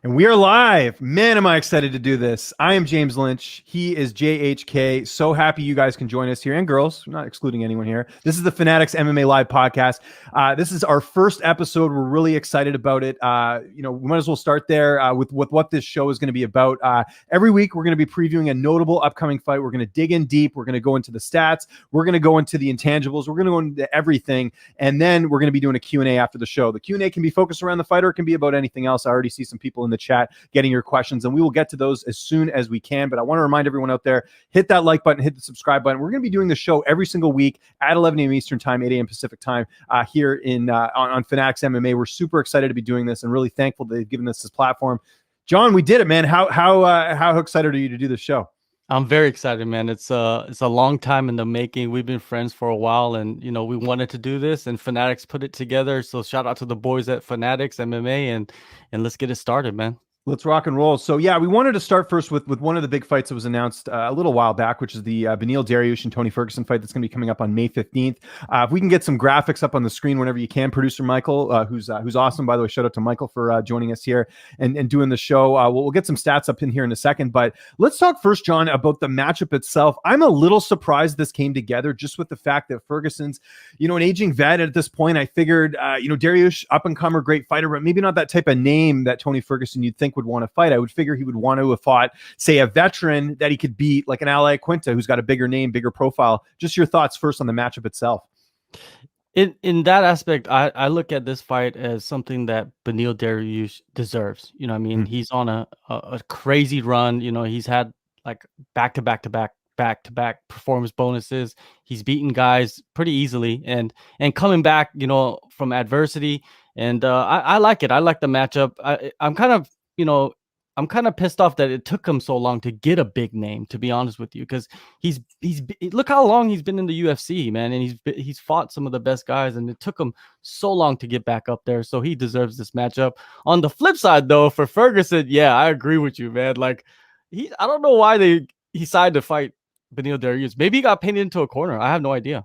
And we are live. Man, am I excited to do this. I am James Lynch. He is JHK. So happy you guys can join us here, and girls. I'm not excluding anyone here. This is the Fanatics MMA Live podcast. This is our first episode. We're really excited about it. We might as well start there with what this show is going to be about. Every week, we're going to be previewing a notable upcoming fight. We're going to dig in deep. We're going to go into the stats. We're going to go into the intangibles. We're going to go into everything. And then we're going to be doing a Q&A after the show. The Q&A can be focused around the fighter. It can be about anything else. I already see some people in the chat getting your questions, and we will get to those as soon as we can. But I want to remind everyone out there, hit that like button, hit the subscribe button. We're going to be doing the show every single week at 11 a.m. Eastern time, 8 a.m. Pacific time here on Fanatics MMA. We're super excited to be doing this and really thankful that they've given us this platform. John, we did it, man. How excited are you to do this show? I'm very excited, man. It's a long time in the making. We've been friends for a while, and we wanted to do this, and Fanatics put it together. So shout out to the boys at Fanatics MMA, and let's get it started, man. Let's rock and roll. So yeah, we wanted to start first with one of the big fights that was announced a little while back, which is the Beneil Dariush and Tony Ferguson fight that's going to be coming up on May 15th. If we can get some graphics up on the screen whenever you can, producer Michael, who's awesome, by the way. Shout out to Michael for joining us here and doing the show. We'll get some stats up in here in a second, but let's talk first, John, about the matchup itself. I'm a little surprised this came together just with the fact that Ferguson's, an aging vet at this point. I figured, Dariush, up-and-comer, great fighter, but maybe not that type of name that Tony Ferguson you'd think would want to fight. I would figure he would want to have fought, say, a veteran that he could beat, like an Ally Quinta, who's got a bigger name, bigger profile. Just your thoughts first on the matchup itself. In that aspect, I look at this fight as something that Beneil Dariush deserves. He's on a crazy run. He's had like back-to-back performance bonuses. He's beaten guys pretty easily and coming back, from adversity. And I like it. I like the matchup. I'm kind of pissed off that it took him so long to get a big name, to be honest with you, because he's look how long he's been in the UFC, man, and he's fought some of the best guys, and it took him so long to get back up there. So he deserves this matchup. On the flip side, though, for Ferguson, yeah, I agree with you, man. Like I don't know why he decided to fight Beneil Dariush. Maybe he got painted into a corner. I have no idea.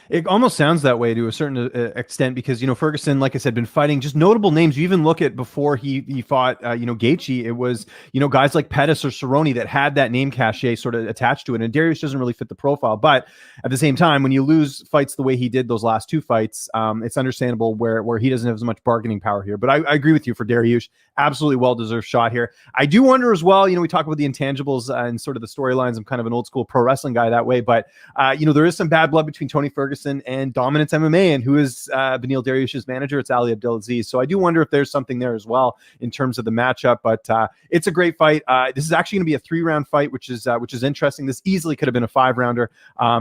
It almost sounds that way to a certain extent because, Ferguson, like I said, been fighting just notable names. You even look at before he fought, Gaethje, it was, guys like Pettis or Cerrone that had that name cachet sort of attached to it. And Dariush doesn't really fit the profile. But at the same time, when you lose fights the way he did those last two fights, it's understandable where he doesn't have as much bargaining power here. But I agree with you for Dariush. Absolutely well-deserved shot here. I do wonder as well, we talk about the intangibles and sort of the storylines. I'm kind of an old school pro wrestling guy that way. But, there is some bad blood between Tony Ferguson and Dominance MMA, and who is Beneil Dariush's manager? It's Ali Abdelaziz. So I do wonder if there's something there as well in terms of the matchup. But it's a great fight. This is actually going to be a 3-round fight, which is interesting. This easily could have been a 5-rounder.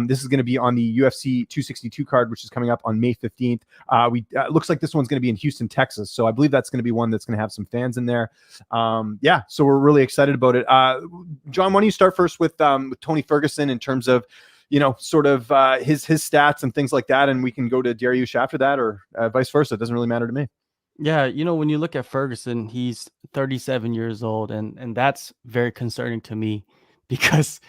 This is going to be on the UFC 262 card, which is coming up on May 15th. Looks like this one's going to be in Houston, Texas. So I believe that's going to be one that's going to have some fans in there. So we're really excited about it. John, why don't you start first with Tony Ferguson in terms of sort of his stats and things like that, and we can go to Dariush after that, or vice versa. It doesn't really matter to me. Yeah, when you look at Ferguson, he's 37 years old, and that's very concerning to me because,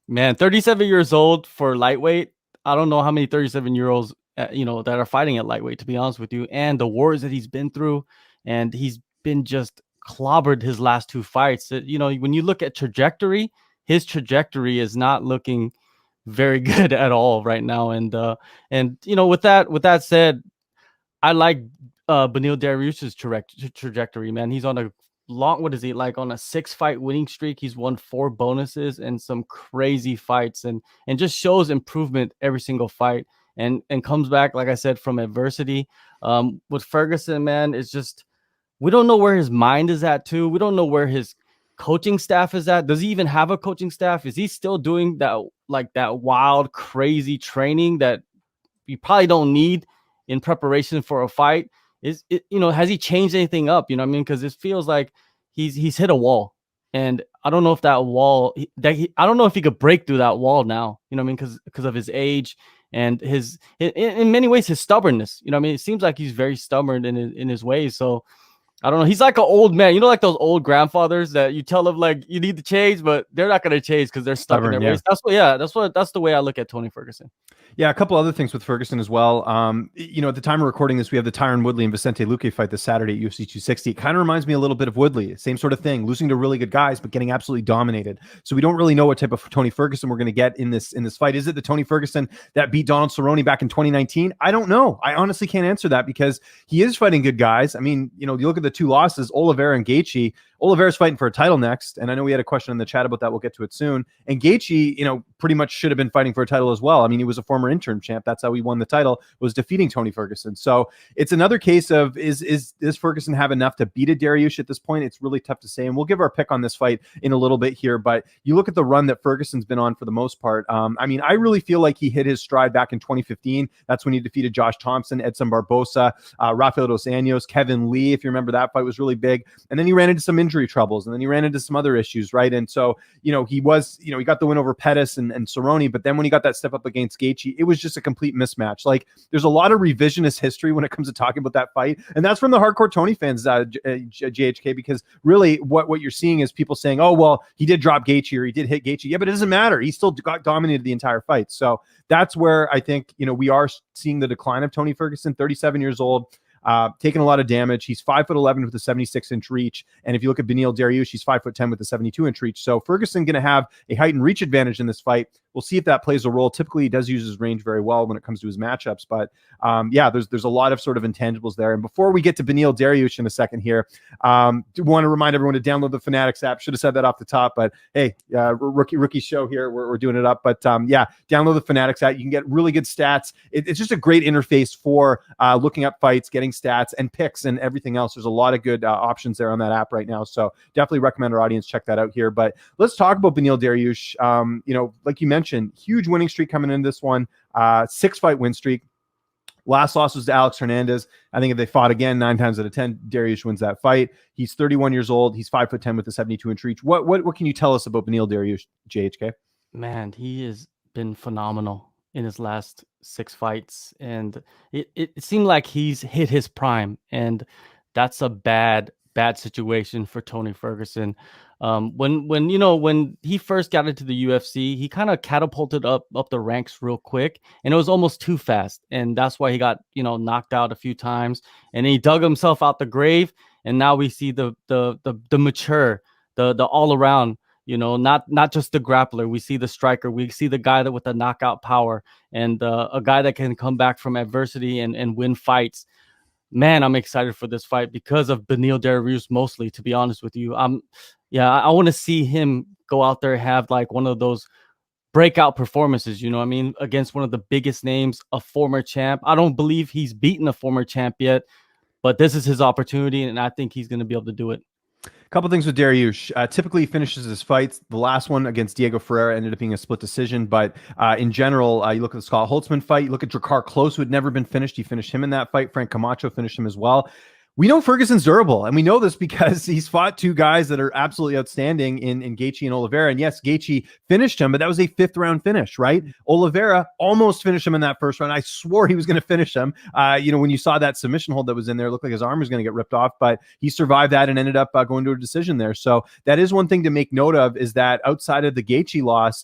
man, 37 years old for lightweight. I don't know how many 37-year-olds that are fighting at lightweight, to be honest with you, and the wars that he's been through, and he's been just clobbered his last 2 fights. When you look at trajectory, his trajectory is not looking very good at all right now. And with that said, I like Beneil Dariush's trajectory, man. He's on a long, what is he, like on a 6-fight winning streak? He's won 4 bonuses and some crazy fights, and just shows improvement every single fight, and comes back, like I said, from adversity. With Ferguson, man, it's just, we don't know where his mind is at too. We don't know where his coaching staff is at. Does he even have a coaching staff? Is he still doing that wild, crazy training that you probably don't need in preparation for a fight? Has he changed anything up? Because it feels like he's hit a wall, and I don't know if that wall I don't know if he could break through that wall now. Because of his age and in many ways his stubbornness. It seems like he's very stubborn in his ways. So I don't know. He's like an old man. You know, like those old grandfathers that you tell them like you need to change, but they're not going to change because they're stuck in their ways. That's the way I look at Tony Ferguson. Yeah, a couple other things with Ferguson as well. At the time of recording this, we have the Tyron Woodley and Vicente Luque fight this Saturday at UFC 260. It kind of reminds me a little bit of Woodley. Same sort of thing, losing to really good guys, but getting absolutely dominated. So we don't really know what type of Tony Ferguson we're going to get in this fight. Is it the Tony Ferguson that beat Donald Cerrone back in 2019? I don't know. I honestly can't answer that because he is fighting good guys. I mean, you look at the two losses, Oliveira and Gaethje. Oliveira's fighting for a title next, and I know we had a question in the chat about that. We'll get to it soon. And Gaethje, pretty much should have been fighting for a title as well. I mean, he was a former interim champ. That's how he won the title, was defeating Tony Ferguson. So it's another case of does Ferguson have enough to beat a Dariush at this point? It's really tough to say, and we'll give our pick on this fight in a little bit here. But you look at the run that Ferguson's been on for the most part. I mean, I really feel like he hit his stride back in 2015. That's when he defeated Josh Thompson, Edson Barbosa, Rafael dos Anjos, Kevin Lee. If you remember, that fight was really big. And then he ran into some injury troubles, and then he ran into some other issues, right? And so, he got the win over Pettis and Cerrone, but then when he got that step up against Gaethje, it was just a complete mismatch. Like, there's a lot of revisionist history when it comes to talking about that fight, and that's from the hardcore Tony fans, JHK, because really what you're seeing is people saying, oh, well, he did drop Gaethje or he did hit Gaethje. Yeah, but it doesn't matter. He still got dominated the entire fight. So that's where I think, we are seeing the decline of Tony Ferguson, 37 years old. Taking a lot of damage. He's 5'11" with a 76-inch reach. And if you look at Beneil Dariush, he's 5'10" with a 72-inch reach. So Ferguson going to have a height and reach advantage in this fight. We'll see if that plays a role. Typically, he does use his range very well when it comes to his matchups. But there's a lot of sort of intangibles there. And before we get to Beneil Dariush in a second here, do want to remind everyone to download the Fanatics app. Should have said that off the top, but hey, rookie show here. We're doing it up. But download the Fanatics app. You can get really good stats. It's just a great interface for looking up fights, getting stats and picks and everything else. There's a lot of good options there on that app right now. So definitely recommend our audience check that out here. But let's talk about Beneil Dariush. Like you mentioned, huge winning streak coming in this one, 6-fight win streak. Last loss was to Alex Hernandez. I think if they fought again 9 times out of 10, Dariush wins that fight. He's 31 years old. He's 5'10" with a 72-inch reach. What can you tell us about Beneil Dariush, JHK? Man, he has been phenomenal in his last 6 fights, and it seemed like he's hit his prime, and that's a bad situation for Tony Ferguson. When he first got into the UFC, he kind of catapulted up the ranks real quick, and it was almost too fast, and that's why he got knocked out a few times, and he dug himself out the grave, and now we see the mature, the all around. Not just the grappler. We see the striker. We see the guy that with the knockout power, and a guy that can come back from adversity and win fights. Man, I'm excited for this fight because of Beneil Dariush mostly, to be honest with you. I want to see him go out there and have like one of those breakout performances, against one of the biggest names, a former champ. I don't believe he's beaten a former champ yet, but this is his opportunity, and I think he's going to be able to do it. Couple things with Dariush. Typically, he finishes his fights. The last one against Diego Ferreira ended up being a split decision. But in general, you look at the Scott Holtzman fight. You look at Drakkar Klose, who had never been finished. He finished him in that fight. Frank Camacho finished him as well. We know Ferguson's durable, and we know this because he's fought 2 guys that are absolutely outstanding in Gaethje and Oliveira. And yes, Gaethje finished him, but that was a 5th-round finish, right? Oliveira almost finished him in that first round. I swore he was going to finish him. When you saw that submission hold that was in there, it looked like his arm was going to get ripped off, but he survived that and ended up going to a decision there. So that is one thing to make note of, is that outside of the Gaethje loss,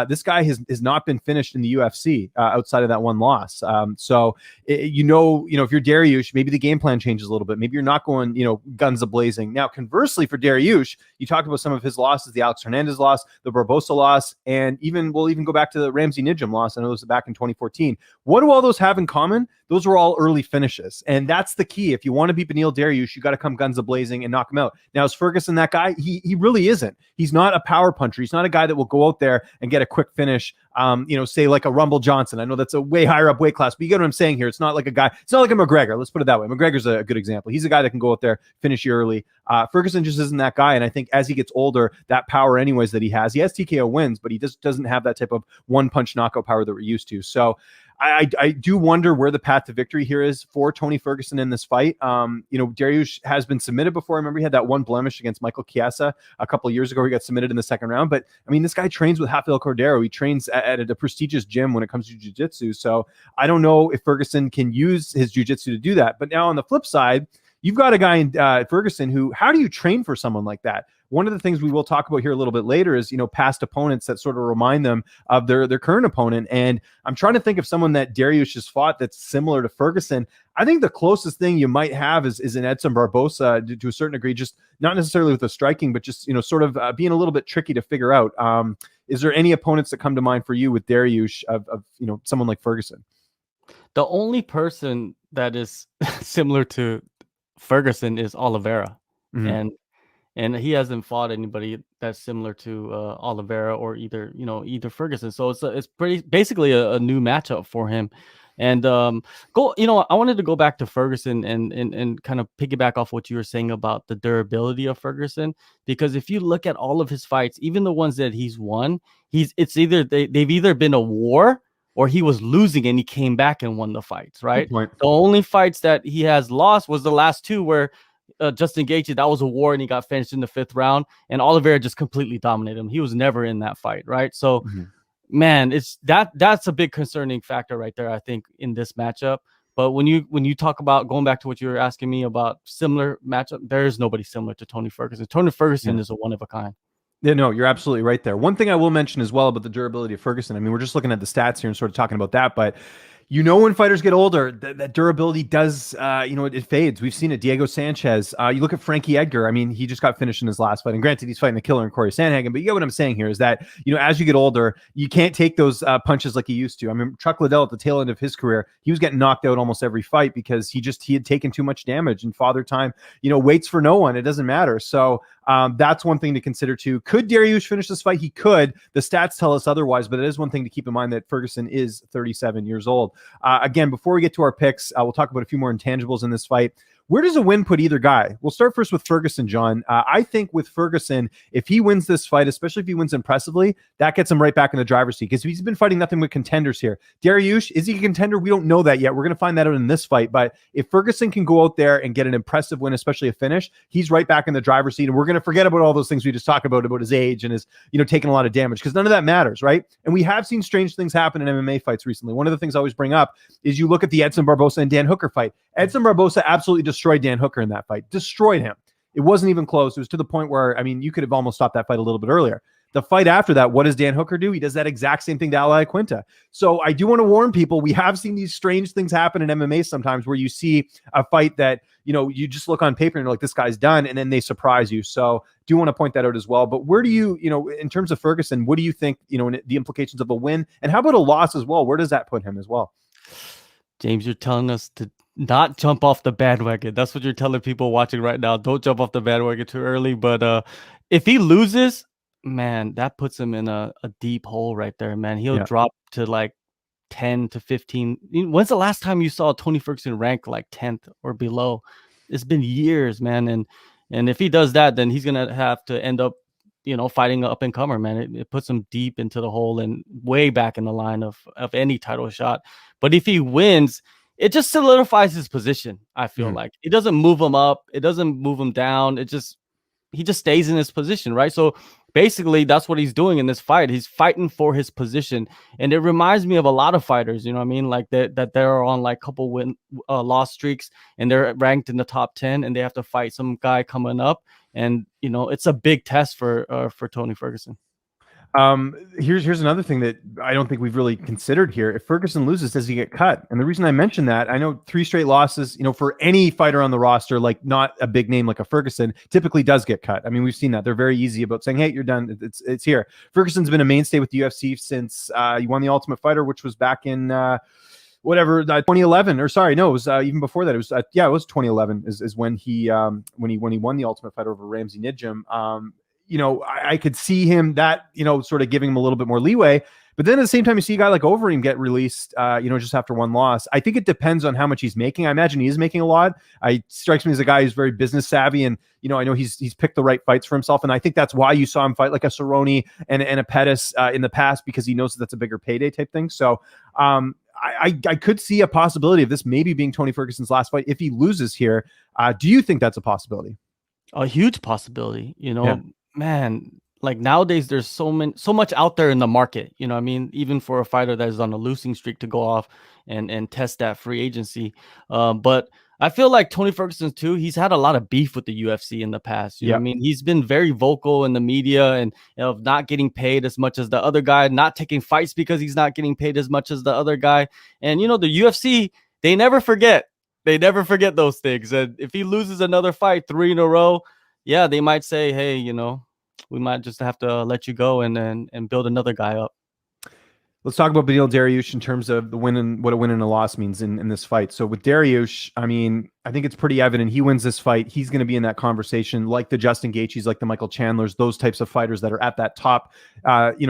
this guy has not been finished in the UFC outside of that one loss. So if you're Dariush, maybe the game plan changes a little bit. Maybe you're not going, guns a-blazing. Now, conversely for Dariush, you talked about some of his losses, the Alex Hernandez loss, the Barbosa loss, and we'll even go back to the Ramsey Nijem loss. I know it was back in 2014. What do all those have in common? Those were all early finishes. And that's the key. If you want to beat Beneil Dariush, you got to come guns a-blazing and knock him out. Now, is Ferguson that guy? He really isn't. He's not a power puncher. He's not a guy that will go out there and get a quick finish, say like a Rumble Johnson. I know that's a way higher up weight class, but you get what I'm saying here. It's not like a McGregor. Let's put it that way. McGregor's a good example. He's a guy that can go out there, finish you early. Ferguson just isn't that guy. And I think as he gets older, that power anyways that he has TKO wins, but he just doesn't have that type of one-punch knockout power that we're used to. So I do wonder where the path to victory here is for Tony Ferguson in this fight. Dariush has been submitted before. I remember he had that one blemish against Michael Chiesa a couple of years ago. He got submitted in the 2nd round. But, this guy trains with Rafael Cordero. He trains at a prestigious gym when it comes to jiu-jitsu. So I don't know if Ferguson can use his jiu-jitsu to do that. But now on the flip side, You've got a guy in Ferguson who, how do you train for someone like that? One of the things we will talk about here a little bit later is, past opponents that sort of remind them of their current opponent. And I'm trying to think of someone that Dariush has fought that's similar to Ferguson. I think the closest thing you might have is an Edson Barbosa to a certain degree, just not necessarily with the striking, but just, sort of being a little bit tricky to figure out. Is there any opponents that come to mind for you with Dariush of someone like Ferguson? The only person that is similar to Ferguson is Oliveira, Mm-hmm. and he hasn't fought anybody that's similar to Oliveira or either Ferguson. So it's pretty basically a new matchup for him. And I wanted to go back to Ferguson and kind of piggyback off what you were saying about the durability of Ferguson, because if you look at all of his fights, even the ones that he's won, it's either they've either been a war or he was losing and he came back and won the fights, right? The only fights that he has lost was the last two where Justin Gaethje, that was a war and he got finished in the 5th round, and Oliveira just completely dominated him. He was never in that fight, right? So, man, it's that's a big concerning factor right there, I think, in this matchup. But when you talk about going back to what you were asking me about similar matchup, there is nobody similar to Tony Ferguson. Tony Ferguson is a one of a kind. Yeah, no, you're absolutely right there. One thing I will mention as well about the durability of Ferguson, I mean, we're just looking at the stats here and sort of talking about that, but when fighters get older, that durability does, it fades. We've seen it. Diego Sanchez. You look at Frankie Edgar. I mean, he just got finished in his last fight. And granted, he's fighting the killer in Corey Sandhagen. But you get what I'm saying here is that, as you get older, you can't take those punches like you used to. I mean, Chuck Liddell at the tail end of his career, he was getting knocked out almost every fight because he had taken too much damage. And Father Time, waits for no one. It doesn't matter. So that's one thing to consider too. Could Dariush finish this fight? He could. The stats tell us otherwise, but it is one thing to keep in mind that Ferguson is 37 years old. Again, before we get to our picks, we'll talk about a few more intangibles in this fight. Where does a win put either guy? We'll start first with Ferguson, John. I think with Ferguson, if he wins this fight, especially if he wins impressively, that gets him right back in the driver's seat because he's been fighting nothing but contenders here. Dariush, is he a contender? We don't know that yet. We're going to find that out in this fight. But if Ferguson can go out there and get an impressive win, especially a finish, he's right back in the driver's seat. And we're going to forget about all those things we just talked about his age and his, taking a lot of damage because none of that matters, right? And we have seen strange things happen in MMA fights recently. One of the things I always bring up is you look at the Edson Barbosa and Dan Hooker fight. Edson Barbosa absolutely destroyed Dan Hooker in that fight. Destroyed him. It wasn't even close. It was to the point where, I mean, you could have almost stopped that fight a little bit earlier. The fight after that, what does Dan Hooker do? He does that exact same thing to Al Iaquinta. So I do want to warn people, we have seen these strange things happen in MMA sometimes where you see a fight that, you just look on paper and you're like, this guy's done, and then they surprise you. So do want to point that out as well. But where do you, in terms of Ferguson, what do you think, the implications of a win? And how about a loss as well? Where does that put him as well? James, you're telling us to not jump off the bandwagon. That's what you're telling people watching right now. Don't jump off the bandwagon too early. But if he loses, man, that puts him in a deep hole right there, man. He'll drop to like 10 to 15. When's the last time you saw Tony Ferguson rank like 10th or below? It's been years, man. And if he does that, then he's gonna have to end up, fighting an up and comer, man. It puts him deep into the hole and way back in the line of any title shot. But if he wins, it just solidifies his position. I feel like it doesn't move him up, it doesn't move him down. He just stays in his position, right? So basically, that's what he's doing in this fight. He's fighting for his position, and it reminds me of a lot of fighters. You know what I mean? Like that they're on like couple loss streaks, and they're ranked in the top 10, and they have to fight some guy coming up, and it's a big test for Tony Ferguson. Here's another thing that I don't think we've really considered here. If Ferguson loses, does he get cut? And the reason I mention that, I know 3 straight losses, for any fighter on the roster, like not a big name like a Ferguson, typically does get cut. I mean, we've seen that. They're very easy about saying, hey, you're done. It's here. Ferguson's been a mainstay with the UFC since he won the Ultimate Fighter, which was back in 2011, or sorry, no, it was even before that. It was it was 2011 is when he won the Ultimate Fighter over Ramsey Nijem. I could see him that, sort of giving him a little bit more leeway. But then at the same time, you see a guy like Overeem get released, just after one loss. I think it depends on how much he's making. I imagine he is making a lot. He strikes me as a guy who's very business savvy, and I know he's picked the right fights for himself. And I think that's why you saw him fight like a Cerrone and a Pettis in the past, because he knows that's a bigger payday type thing. So I could see a possibility of this maybe being Tony Ferguson's last fight if he loses here. Do you think that's a possibility? A huge possibility, man. like nowadays there's so much out there in the market, you know what I mean, even for a fighter that is on a losing streak to go off and test that free agency. But I feel like Tony Ferguson too, he's had a lot of beef with the UFC in the past, you know what I mean. He's been very vocal in the media and of not getting paid as much as the other guy, not taking fights because he's not getting paid as much as the other guy. And you know, the UFC, they never forget those things. And if he loses another fight 3 in a row, yeah, they might say, hey, you know, we might just have to let you go and build another guy up. Let's talk about Beneil Dariush in terms of the win and what a win and a loss means in this fight. So with Dariush, I mean, I think it's pretty evident he wins this fight. He's going to be in that conversation like the Justin Gaethjes, like the Michael Chandlers, those types of fighters that are at that top,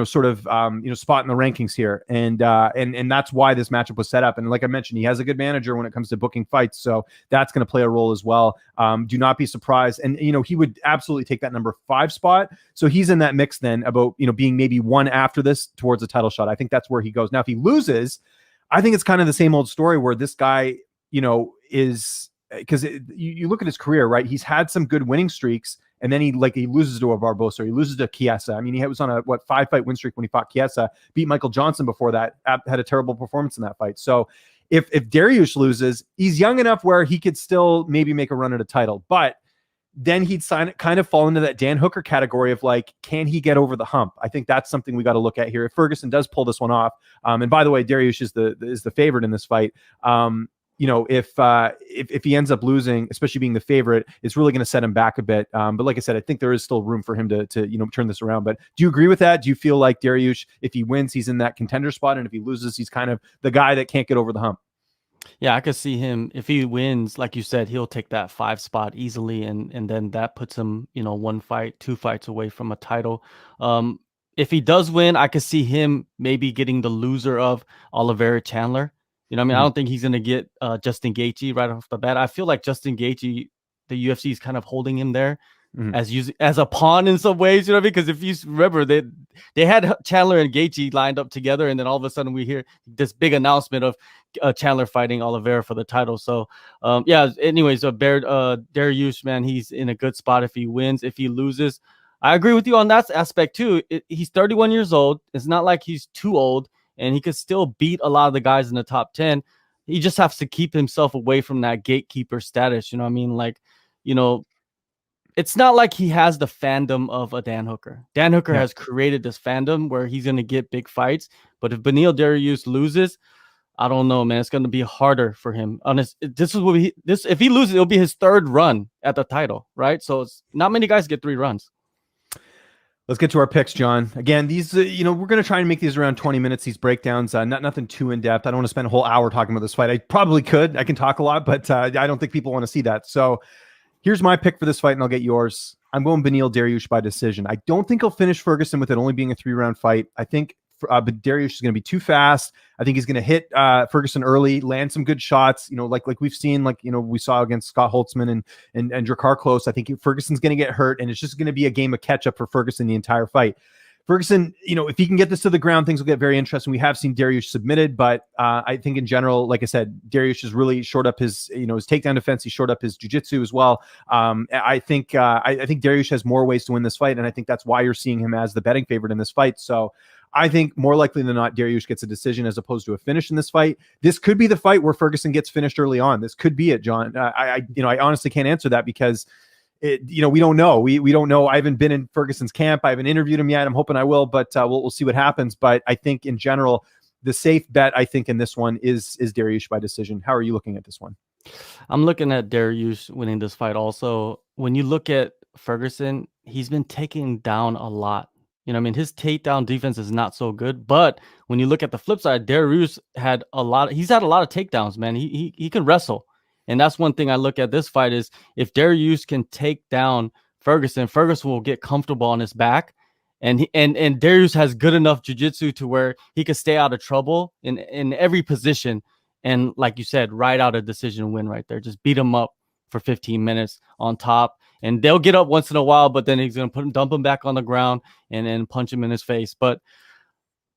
sort of, spot in the rankings here. And that's why this matchup was set up. And like I mentioned, he has a good manager when it comes to booking fights. So that's going to play a role as well. Do not be surprised. And, he would absolutely take that number 5 spot. So he's in that mix then about, being maybe one after this towards a title shot. I think that's where he goes. Now, if he loses, I think it's kind of the same old story where this guy, is because you look at his career, right? He's had some good winning streaks, and then he loses to a Barbosa, or he loses to Chiesa. I mean, he was on a 5-fight win streak when he fought Chiesa, beat Michael Johnson before that, had a terrible performance in that fight. So if Dariush loses, he's young enough where he could still maybe make a run at a title, but then he'd kind of fall into that Dan Hooker category of like, can he get over the hump? I think that's something we got to look at here. If Ferguson does pull this one off, and by the way, Dariush is the favorite in this fight. If he ends up losing, especially being the favorite, it's really going to set him back a bit. But like I said, I think there is still room for him to turn this around. But do you agree with that? Do you feel like Dariush, if he wins, he's in that contender spot, and if he loses, he's kind of the guy that can't get over the hump? Yeah, I could see him, if he wins, like you said, he'll take that 5 spot easily, and then that puts him, 1 fight, 2 fights away from a title. If he does win, I could see him maybe getting the loser of Oliveira Chandler. You know what I mean? I don't think he's going to get Justin Gaethje right off the bat. I feel like Justin Gaethje, the UFC is kind of holding him there as a pawn in some ways, you know what I mean? Because if you remember, they had Chandler and Gaethje lined up together, and then all of a sudden we hear this big announcement of Chandler fighting Oliveira for the title. So, anyways, Dariush, man, he's in a good spot if he wins. If he loses, I agree with you on that aspect too. He's 31 years old. It's not like he's too old, and he could still beat a lot of the guys in the top 10. He just has to keep himself away from that gatekeeper status. You know what I mean? Like, it's not like he has the fandom of a Dan Hooker. Dan Hooker has created this fandom where he's going to get big fights. But if Beneil Dariush loses, I don't know, man. It's going to be harder for him. If he loses, it'll be his 3rd run at the title, right? So it's not many guys get 3 runs. Let's get to our picks, John. Again, these, we're going to try and make these around 20 minutes, these breakdowns, nothing too in-depth. I don't want to spend a whole hour talking about this fight. I probably could. I can talk a lot, but I don't think people want to see that. So here's my pick for this fight, and I'll get yours. I'm going Beneil Dariush by decision. I don't think he'll finish Ferguson with it only being a 3-round fight. I think but Dariush is going to be too fast. I think he's going to hit Ferguson early, land some good shots. Like we've seen, we saw against Scott Holtzman and Drakkar Klose. I think Ferguson's going to get hurt, and it's just going to be a game of catch up for Ferguson the entire fight. Ferguson, if he can get this to the ground, things will get very interesting. We have seen Dariush submitted, but I think in general, like I said, Dariush has really shored up his takedown defense. He shored up his jiu-jitsu as well. I think Dariush has more ways to win this fight, and I think that's why you're seeing him as the betting favorite in this fight. So I think more likely than not, Dariush gets a decision as opposed to a finish in this fight. This could be the fight where Ferguson gets finished early on. This could be it, John. I honestly can't answer that because we don't know. We don't know. I haven't been in Ferguson's camp. I haven't interviewed him yet. I'm hoping I will, but we'll see what happens. But I think in general, the safe bet, I think in this one is Dariush by decision. How are you looking at this one? I'm looking at Dariush winning this fight. Also, when you look at Ferguson, he's been taken down a lot. You know what I mean? His takedown defense is not so good, but when you look at the flip side, Dariush he's had a lot of takedowns, man. He can wrestle. And that's one thing I look at this fight is if Dariush can take down Ferguson will get comfortable on his back. And Dariush has good enough jiu-jitsu to where he can stay out of trouble in every position. And like you said, ride out a decision win right there. Just beat him up for 15 minutes on top. And they'll get up once in a while, but then he's going to dump him back on the ground and then punch him in his face. But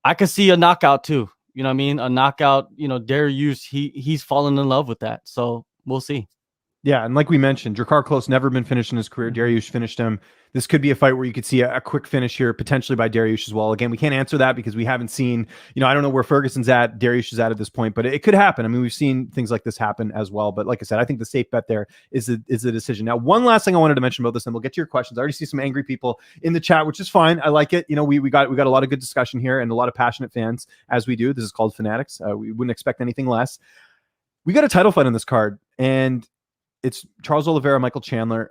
I could see a knockout too. You know what I mean? A knockout, Dariush, he's fallen in love with that. So we'll see. Yeah, and like we mentioned, Drakkar Klose never been finished in his career. Dariush finished him. This could be a fight where you could see a quick finish here, potentially by Dariush as well. Again, we can't answer that because we haven't seen, I don't know where Ferguson's at, Dariush is at this point, but it could happen. I mean, we've seen things like this happen as well. But like I said, I think the safe bet there is the decision. Now, one last thing I wanted to mention about this, and we'll get to your questions. I already see some angry people in the chat, which is fine. I like it. We got a lot of good discussion here and a lot of passionate fans, as we do. This is called Fanatics. We wouldn't expect anything less. We got a title fight on this card, and it's Charles Oliveira, Michael Chandler.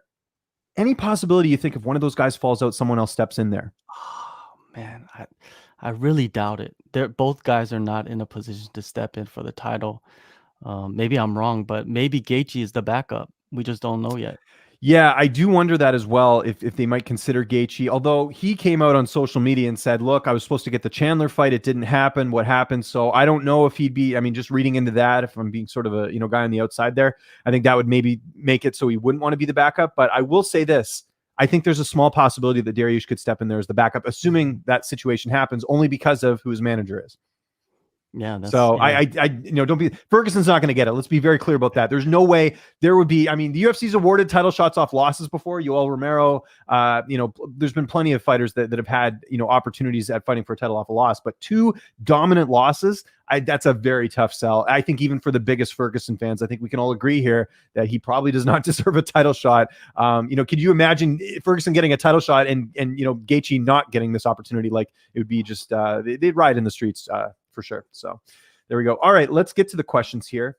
Any possibility you think if one of those guys falls out, someone else steps in there? Oh man, I really doubt it. Both guys are not in a position to step in for the title. Maybe I'm wrong, but maybe Gaethje is the backup. We just don't know yet. Yeah, I do wonder that as well, if they might consider Gaethje, although he came out on social media and said, look, I was supposed to get the Chandler fight. It didn't happen. What happened? So I don't know if he'd be, I mean, just reading into that, if I'm being sort of a, guy on the outside there, I think that would maybe make it so he wouldn't want to be the backup. But I will say this, I think there's a small possibility that Dariush could step in there as the backup, assuming that situation happens, only because of who his manager is. Yeah. So yeah. I don't be, Ferguson's not going to get it. Let's be very clear about that. There's no way there would be, I mean, the UFC's awarded title shots off losses before. Yoel Romero, there's been plenty of fighters that have had, opportunities at fighting for a title off a loss, but 2 dominant losses, that's a very tough sell. I think even for the biggest Ferguson fans, I think we can all agree here that he probably does not deserve a title shot. Could you imagine Ferguson getting a title shot and Gaethje not getting this opportunity? Like, it would be just, they'd ride in the streets, for sure. So there we go. All right, let's get to the questions here.